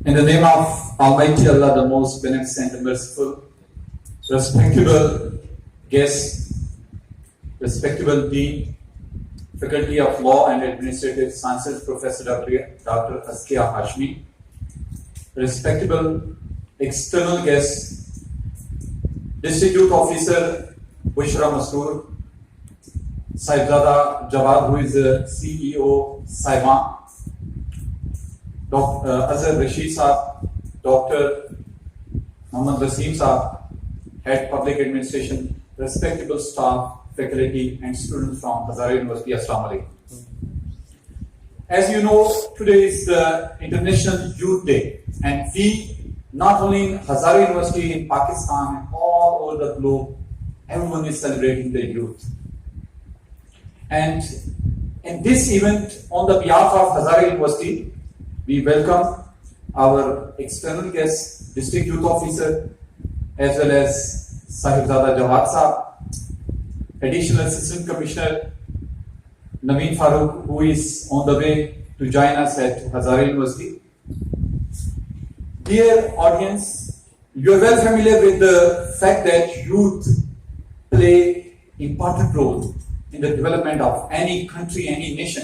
In the name of Almighty Allah, the most beneficent and merciful, respectable guests, respectable Dean, Faculty of Law and Administrative Sciences, Professor Dr. Askia Hashmi, respectable external guests, District Youth Officer Bushra Masroor, Sahibzada Jawad, who is the CEO, Saiban, Azhar Rashid Saab, Dr. Muhammad Wasim Saab, Head Public Administration, respectable staff, faculty and students from Hazara University. Assalamu alaikum. As you know, today is the International Youth Day, and we, not only in Hazara University in Pakistan and all over the globe, everyone is celebrating the youth. And in this event, on the behalf of Hazara University, we welcome our external guest, District Youth Officer, as well as Sahibzada Jawad Saab, Additional Assistant Commissioner Naveen Farooq, who is on the way to join us at Hazara University. Dear audience, you are well familiar with the fact that youth play an important role in the development of any country, any nation.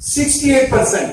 68%,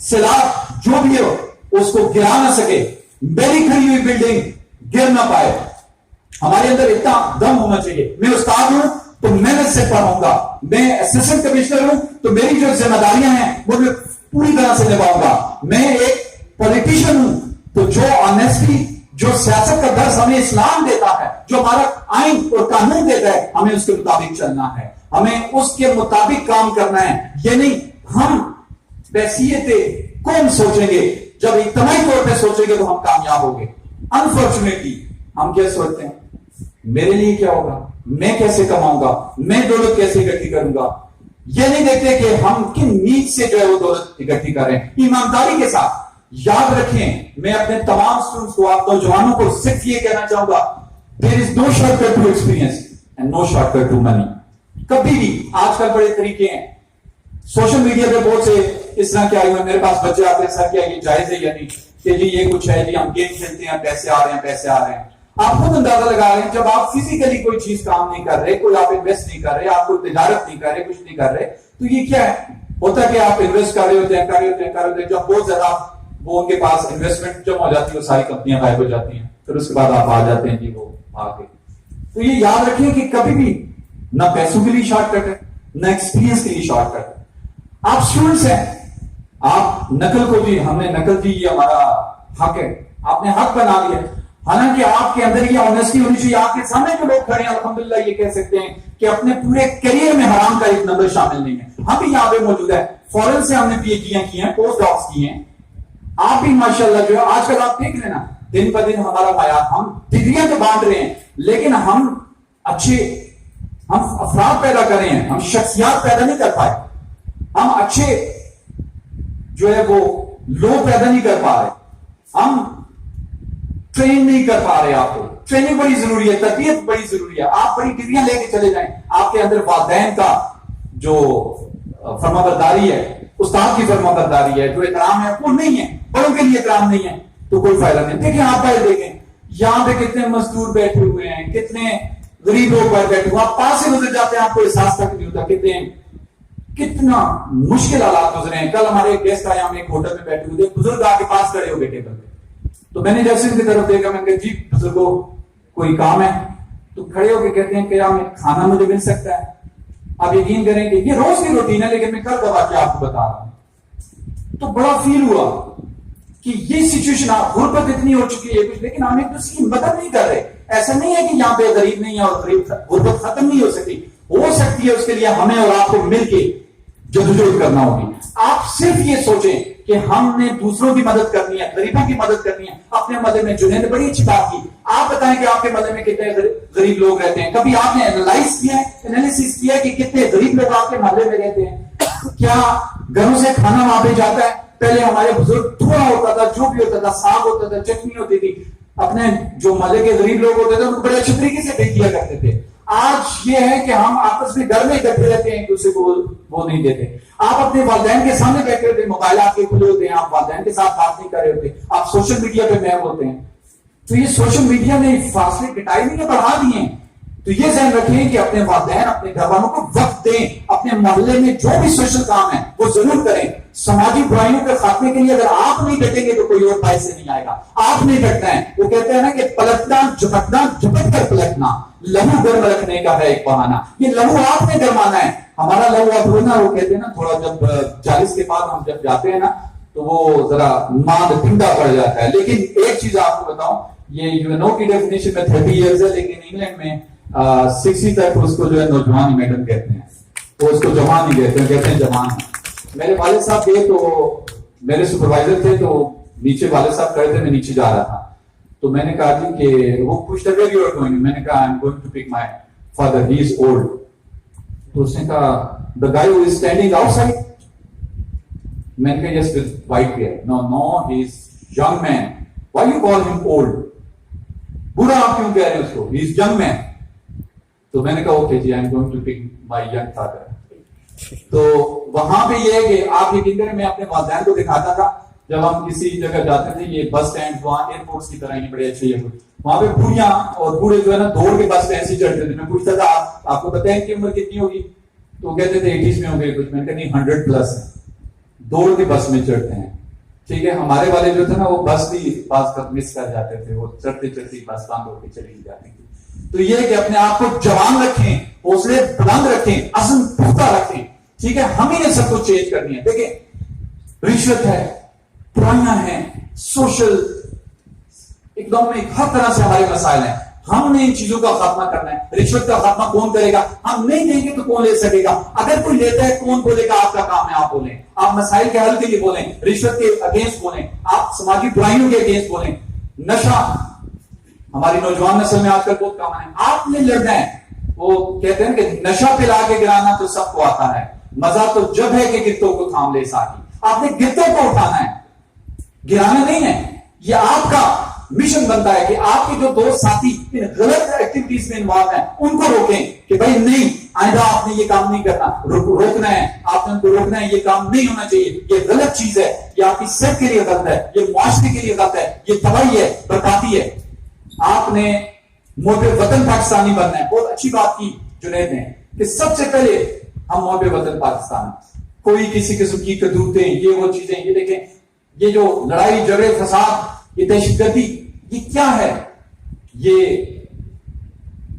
سیلاب جو بھی ہو اس کو گرا نہ سکے, میری کھڑی ہوئی بلڈنگ گر نہ پائے. ہمارے اندر اتنا دم ہونا چاہیے. میں استاد ہوں تو محنت سے پڑھاؤں گا, میں اسسٹنٹ کمشنر ہوں تو میری جو ذمہ داریاں ہیں وہ میں پوری طرح سے نبھاؤں گا. میں ایک پولیٹیشین ہوں تو جو آنیسٹی, جو سیاست کا درس ہمیں اسلام دیتا ہے, جو ہمارا آئین اور قانون دیتا ہے, ہمیں اس کے مطابق چلنا ہے, ہمیں اس کے مطابق کام کرنا ہے. یہ نہیں ہم حیثیت کون سوچیں گے, جب اجتماعی طور پہ سوچیں گے تو ہم کامیاب ہوں گے. انفارچونیٹلی ہم کیا سوچتے ہیں, میرے لیے کیا ہوگا, میں کیسے کماؤں گا, میں دولت کیسے اکٹھی کروں گا. یہ نہیں دیکھتے کہ ہم کن نیت سے جو ہے وہ دولت اکٹھی کر رہے ہیں. ایمانداری کے ساتھ یاد رکھیں, میں اپنے تمام اسٹوڈنٹس کو, آپ نوجوانوں کو صرف یہ کہنا چاہوں گا, there is no shortcut to experience and no shortcut to money. کبھی بھی آج کل بڑے طریقے ہیں, سوشل میڈیا پہ بہت سے اس طرح کے آئے ہوئے, میرے پاس بچے آتے ہیں, سر کیا یہ جائز ہے یا نہیں, کہ جی یہ کچھ ہے, جی ہم گیم کھیلتے ہیں, پیسے آ رہے ہیں, پیسے آ رہے ہیں. آپ خود اندازہ لگا رہے ہیں, جب آپ فزیکلی کوئی چیز کام نہیں کر رہے, کوئی آپ انویسٹ نہیں کر رہے, آپ کوئی تجارت نہیں کر رہے, کچھ نہیں کر رہے, تو یہ کیا ہے ہوتا ہے کہ آپ انویسٹ کر رہے ہوتے ہیں, جب بہت زیادہ وہ ان کے پاس انویسٹمنٹ جمع ہو جاتی ہے, وہ ساری کمپنیاں غائب ہو جاتی ہیں, پھر اس کے بعد آپ آ جاتے ہیں جی وہ آگے. تو یہ یاد رکھیں کہ کبھی بھی نہ پیسوں کے لیے شارٹ کٹ ہے, نہ ایکسپیرینس کے لیے شارٹ کٹ ہے. آپ اسٹوڈنٹس ہیں, آپ نقل کو بھی, ہم نے نقل دی, یہ ہمارا حق ہے, آپ نے حق بنا لیا. حالانکہ آپ کے اندر یہ آنیسٹی ہونی چاہیے. آپ کے سامنے جو لوگ کھڑے ہیں الحمدللہ یہ کہہ سکتے ہیں کہ اپنے پورے کیریئر میں حرام کا ایک نمبر شامل نہیں ہے. ہم بھی یہاں پہ موجود ہے, فورن سے ہم نے پی ایچ ڈیاں کی ہیں, پوسٹ ڈاکس کی ہیں. آپ بھی ماشاءاللہ جو ہے آج کل آپ دیکھ لینا, دن ب دن ہمارا معیار, ہم ڈگریاں تو بانٹ رہے ہیں, لیکن ہم افراد پیدا کر رہے ہیں, ہم شخصیات پیدا نہیں کر پائے, ہم اچھے جو ہے وہ لوگ پیدا نہیں کر پا رہے, ہم ٹرین نہیں کر پا رہے. آپ کو ٹریننگ بڑی ضروری ہے, تربیت بڑی ضروری ہے. آپ بڑی ڈگریاں لے کے چلے جائیں, آپ کے اندر والدین کا جو فرما برداری ہے, استاد کی فرما برداری ہے, جو احترام ہے وہ نہیں ہے, بڑوں کے لیے احترام نہیں ہے, تو کوئی فائدہ نہیں. دیکھیں آپ پہلے دیکھیں یہاں پہ کتنے مزدور بیٹھے ہوئے ہیں, کتنے غریب لوگ بیٹھے ہوئے, آپ پاس سے گزر جاتے ہیں, آپ کو احساس تک نہیں ہوتا کتنا مشکل حالات گزرے ہیں. کل ہمارے ایک گیسٹ آیا, ہم ایک ہوٹل میں بیٹھے ہوئے, بزرگ آ کے پاس کھڑے ہو گئے ٹیبل پہ, تو میں نے جیسے ان کی طرف دیکھا, میں نے کہا جی بزرگوں کوئی کام ہے, تو کھڑے ہو کے کہتے ہیں کہ کھانا مجھے مل سکتا ہے. آپ یقین کریں کہ یہ روز کی روٹین ہے, لیکن میں کل کا واقعہ آپ کو بتا رہا ہوں. تو بڑا فیل ہوا کہ یہ سچویشن, غربت اتنی ہو چکی ہے کچھ, لیکن ہم ایک دوسرے کی مدد نہیں کر رہے. ایسا نہیں ہے کہ یہاں پہ غریب نہیں ہے اور غربت ختم نہیں ہو سکتی, ہو سکتی ہے. اس کے لیے ہمیں اور آپ کو مل کے جدوجہد کرنا ہوگی. آپ صرف یہ سوچیں کہ ہم نے دوسروں کی مدد کرنی ہے, غریبوں کی مدد کرنی ہے. اپنے مدد میں جنید نے بڑی اچھی بات کی, آپ بتائیں کہ آپ کے مدد میں کتنے غریب لوگ رہتے ہیں. کبھی آپ نے انالائز کیا ہے, انالیسس کیا ہے کہ کتنے غریب لوگ آپ کے محلے میں رہتے ہیں؟ کیا گھروں سے کھانا وہاں پہ جاتا ہے؟ پہلے ہمارے بزرگ تھوڑا ہوتا تھا, جو بھی ہوتا تھا, ساگ ہوتا تھا, چٹنی ہوتی تھی, اپنے جو محلے کے غریب لوگ ہوتے تھے ان کو بڑے اچھے طریقے سے بھیج دیا کرتے تھے. آج یہ ہے کہ ہم آپس میں گھر میں اکٹھے رہتے ہیں, ایک دوسرے کو وہ نہیں دیتے. آپ اپنے والدین کے سامنے بیٹھے ہوتے ہیں, موبائل آپ کے کھلے ہوتے ہیں, آپ والدین کے ساتھ بات نہیں کر رہے ہوتے, آپ سوشل میڈیا پہ محو ہوتے ہیں. تو یہ سوشل میڈیا نے فاصلے گٹائے نہیں, بڑھا دیے ہیں. تو یہ ذہن رکھیں کہ اپنے والدین, اپنے گھر والوں کو وقت دیں, اپنے محلے میں جو بھی سوشل کام ہے وہ ضرور کریں. سماجی برائیوں کے خاتمے کے لیے اگر آپ نہیں ڈٹیں گے تو کوئی اور پائے سے نہیں آئے گا. آپ نہیں ڈٹنا ہے. وہ کہتے ہیں نا کہ پلٹنا جھپٹنا, جھپٹ کر پلٹنا, لہو گرم رکھنے کا ہے ایک بہانہ. یہ لہو آپ نے گرمانا ہے. ہمارا لہو اب ہونا, وہ کہتے ہیں نا تھوڑا جب 40 کے بعد ہم جب جاتے ہیں نا تو وہ ذرا ماند ٹھنڈا پڑ جاتا ہے. لیکن ایک چیز آپ کو بتاؤں, یہ یو نو کی ڈیفینیشن میں 30 ایئرز ہے, لیکن انگلینڈ میں 60 تک اس کو جو ہے نوجوان میڈم کہتے ہیں, وہ اس کو جوان نہیں کہتے ہیں, کہتے ہیں جوان. میرے والد صاحب تھے, تو میرے سپروائزر تھے, تو نیچے والد صاحب کھڑے تھے, میں نیچے جا رہا تھا, تو میں نے کہا جی کہ وہ پوچھتے ویئر یو آر گوئنگ, میں نے کہا I am going to pick my father, he is old. تو اس نے کہا the guy who is standing outside, میں نے کہا yes with white hair, no he is young man, why you call him old, بوڑھا آپ کیوں کہہ رہے ہیں اس کو, he is young man. تو میں نے کہا okay ji, I am going to pick my young father. تو وہاں پہ یہ ہے کہ آپ یقین کریں, میں اپنے والدین کو دکھاتا تھا جب ہم کسی جگہ جاتے تھے, یہ بس اسٹینڈ وہاں ایئرپورٹس کی طرح ہی بڑے اچھے, وہاں پہ بوڑھیاں اور بوڑھے جو ہے نا دوڑ کے بس اسٹینڈ سے چڑھتے تھے. میں پوچھتا تھا آپ کو پتہ ہے کہ عمر کتنی ہوگی, تو کہتے تھے 80s میں ہو گئے کچھ. میں نے کہا نہیں 100 پلس ہے. دوڑ کے بس میں چڑھتے ہیں. ٹھیک ہے, ہمارے والے جو تھے نا وہ بس بھی بعض وقت مس کر جاتے تھے, وہ چڑھتے چڑھتے بس بند ہو کے چلی جاتی تھی. تو یہ کہ اپنے آپ کو جوان رکھیں, حوصلے بلند رکھیں, عزم پختہ رکھیں. ٹھیک ہے, ہم ہی نے سب کچھ چینج کرنی ہے. دیکھیں رشوت ہے, برائیاں ہیں, سوشل اکنامک ہر طرح سے ہمارے مسائل ہیں. ہم نے ان چیزوں کا خاتمہ کرنا ہے. رشوت کا خاتمہ کون کرے گا؟ ہم نہیں دیں گے تو کون لے سکے گا؟ اگر کوئی لیتا ہے کون بولے گا آپ کا کام ہے آپ بولیں, آپ مسائل کے حل کے لیے بولیں, رشوت کے اگینسٹ بولیں, آپ سماجی برائیوں کے اگینسٹ بولیں. نشہ ہماری نوجوان نسل میں آج کل بہت کام ہے, آپ نے لڑنا ہے. وہ کہتے ہیں کہ نشہ پلا کے گرانا تو سب کو آتا ہے, مزہ تو جب ہے کہ گرتوں کو تھام لے ساکی. آپ نے گرتوں کو اٹھانا ہے, گرانا نہیں ہے. یہ آپ کا مشن بنتا ہے کہ آپ کے جو دوست ساتھی ان غلط ایکٹیویٹیز میں انوالو ہیں ان کو روکیں کہ بھائی نہیں, آئندہ آپ نے یہ کام نہیں کرنا, روکنا ہے, آپ نے ان کو روکنا ہے, یہ کام نہیں ہونا چاہیے, یہ غلط چیز ہے, یہ آپ کی صحت کے لیے غلط ہے, یہ معاشرے کے لیے غلط ہے, یہ تباہی ہے, بربادی ہے. آپ نے محب وطن پاکستانی بننا ہے. بہت اچھی بات کی جنید نے کہ سب سے پہلے ہم محب وطن پاکستان, کوئی کسی قسم کی کرتوتیں یہ وہ چیزیں, یہ دیکھیں یہ جو لڑائی جھگڑے فساد, یہ دہشت گردی, یہ کیا ہے؟ یہ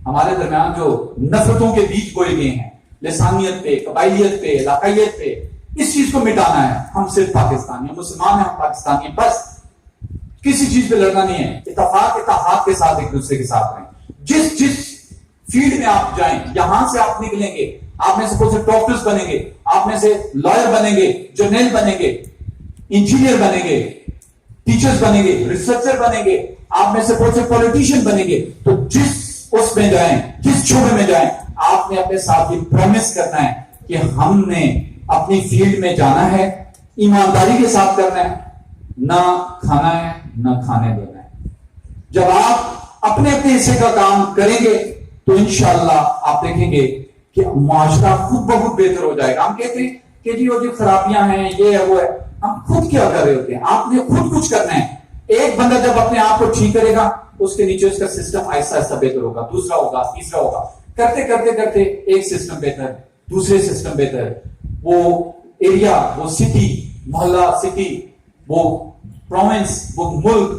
ہمارے درمیان جو نفرتوں کے بیچ بوئے گئے ہیں, لسانیت پہ, قبائلیت پہ, علاقائیت پہ, اس چیز کو مٹانا ہے. ہم صرف پاکستانی ہیں, مسلمان ہیں, ہم پاکستانی ہیں, بس کسی چیز پہ لڑنا نہیں ہے. اتفاق اتحاد کے ساتھ ایک دوسرے کے ساتھ رہیں. جس فیلڈ میں آپ جائیں, یہاں سے آپ نکلیں گے, آپ میں سے کچھ ڈاکٹرز بنیں گے, آپ میں سے لائر بنیں گے, جرنیل بنیں گے, انجینئر بنیں گے, ٹیچرز بنیں گے, ریسرچر بنیں گے, آپ میں سے بہت سے پولیٹیشین بنیں گے. تو جس اس میں جائیں, جس شعبے میں جائیں, آپ نے اپنے ساتھ یہ پرومس کرنا ہے کہ ہم نے اپنی فیلڈ میں جانا ہے, ایمانداری کے ساتھ کرنا ہے, نہ کھانا ہے نہ کھانے دینا ہے. جب آپ اپنے اپنے حصے کا کام کریں گے تو انشاءاللہ آپ دیکھیں گے کہ معاشرہ خود بہت بہتر ہو جائے گا. ہم کہتے ہیں کہ جی وہ جو خرابیاں ہیں یہ ہے وہ ہے, ہم خود کیا کر رہے ہوتے ہیں؟ آپ نے خود کچھ کرنا ہے. ایک بندہ جب اپنے آپ کو ٹھیک کرے گا, اس کے نیچے اس کا سسٹم آہستہ آہستہ بہتر ہوگا, دوسرا ہوگا, تیسرا ہوگا, کرتے کرتے کرتے ایک سسٹم بہتر, دوسرے سسٹم بہتر, وہ ایریا, وہ سٹی, محلہ سٹی, وہ پروونس, وہ ملک,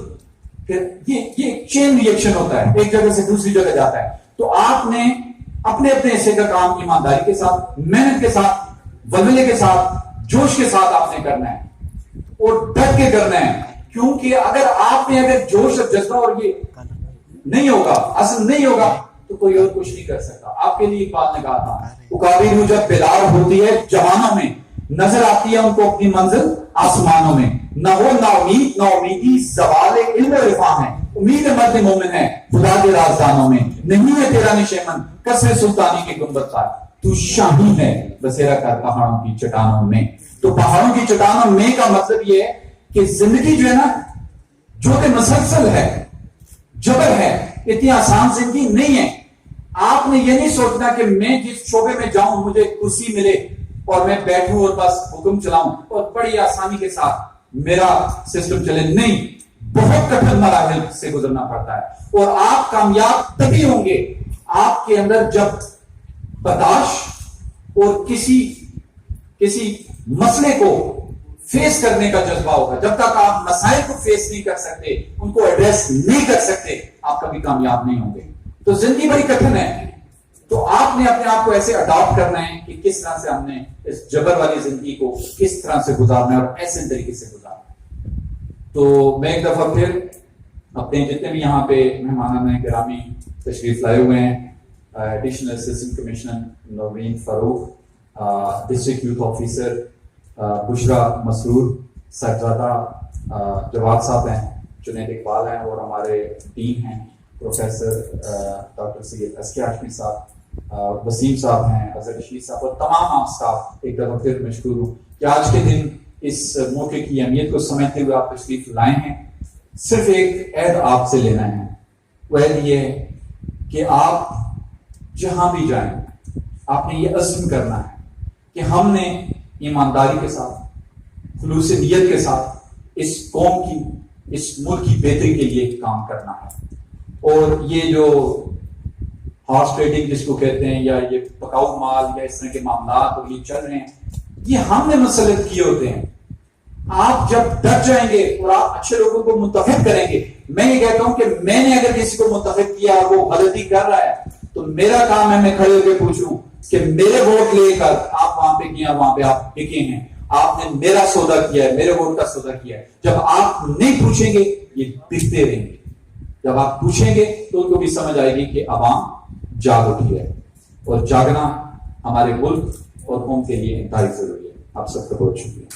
پھر یہ چین ری ایکشن ہوتا ہے, ایک جگہ سے دوسری جگہ جاتا ہے. تو آپ نے اپنے اپنے حصے کا کام ایمانداری کے ساتھ, محنت کے ساتھ, ولولے کے ساتھ, جوش کے ساتھ آپ نے کرنا ہے اور ڈٹ کے کرنا ہے. کیونکہ اگر آپ نے اگر جوش اور جذبہ اور یہ نہیں ہوگا, اصل نہیں ہوگا, تو کوئی اور کچھ نہیں کر سکتا. آپ کے لیے ایک بات نے کہا تھا, پکاری روح جب بیدار ہوتی ہے جوانوں میں, نظر آتی ہے ان کو اپنی منزل آسمانوں میں. نہ وہ نا امید, نا امیدی زوال علم و عرفاں ہے, امید مرد مومن ہے خدا کے رازدانوں میں. نہیں ہے تیرا نشیمن قصر سلطانی کے گنبد پر, تو شاہی ہے بسیرا کر پہاڑوں کی چٹانوں میں. تو پہاڑوں کی چٹانوں میں کا مطلب یہ ہے کہ زندگی جو ہے نا, جو کہ مسلسل ہے, جبر ہے, اتنی آسان زندگی نہیں ہے. آپ نے یہ نہیں سوچنا کہ میں جس شعبے میں جاؤں مجھے کرسی ملے اور میں بیٹھوں اور بس حکم چلاؤں اور بڑی آسانی کے ساتھ میرا سسٹم چلے. نہیں, بہت کٹھن مراحل سے گزرنا پڑتا ہے. اور آپ کامیاب تبھی ہوں گے آپ کے اندر جب برداشت اور کسی مسئلے کو فیس کرنے کا جذبہ ہوگا. جب تک آپ مسائل کو فیس نہیں کر سکتے, ان کو ایڈریس نہیں کر سکتے, آپ کبھی کامیاب نہیں ہوں گے. تو زندگی بڑی کٹھن ہے. تو آپ نے اپنے آپ کو ایسے اڈاپٹ کرنا ہے کہ کس طرح سے ہم نے اس جبر والی زندگی کو کس طرح سے گزارنا ہے اور ایسے طریقے سے گزارنا ہے. تو میں ایک دفعہ پھر اپنے جتنے بھی یہاں پہ مہمان گرامی تشریف لائے ہوئے ہیں, ایڈیشنل اسسٹنٹ کمشنر نورین فاروق, ڈسٹرکٹ یوتھ آفیسر بشرا مسرور, صاحبزادہ جواد صاحب ہیں, جنید اقبال ہیں, اور ہمارے ڈین ہیں پروفیسر ڈاکٹر سید اسکر ہاشمی صاحب, وسیم صاحب ہیں, اظہر رشید صاحب, اور تمام آپ سٹاف. ایک دفعہ پھر مشکور ہوں کہ آج کے دن اس موقع کی اہمیت کو سمجھتے ہوئے آپ تشریف لائے ہیں. صرف ایک عہد آپ سے لینا ہے, وہ عہد یہ ہے کہ آپ جہاں بھی جائیں آپ نے یہ عزم کرنا ہے کہ ہم نے ایمانداری کے ساتھ, خلوص نیت کے ساتھ اس قوم کی, اس ملک کی بہتری کے لیے کام کرنا ہے. اور یہ جو ہارس ٹریڈنگ جس کو کہتے ہیں, یا یہ پکاؤ مال یا اس طرح کے معاملات اور یہ چل رہے ہیں, یہ ہم نے مسلط کیے ہوتے ہیں. آپ جب ڈٹ جائیں گے اور آپ اچھے لوگوں کو منتخب کریں گے. میں یہ کہتا ہوں کہ میں نے اگر کسی کو منتخب کیا اور وہ غلطی کر رہا ہے تو میرا کام ہے میں کھڑے ہو کے پوچھوں کہ میرے ووٹ لے کر آپ وہاں پہ کیا, وہاں پہ آپ ٹکے ہیں, آپ نے میرا سودا کیا ہے, میرے ووٹ کا سودا کیا ہے. جب آپ نہیں پوچھیں گے یہ بکتے رہیں گے. جب آپ پوچھیں گے تو ان کو بھی سمجھ آئے گی کہ عوام جاگ اٹھی ہے, اور جاگنا ہمارے ملک اور قوم کے لیے انتہائی ضروری ہے. آپ سب کا بہت شکریہ.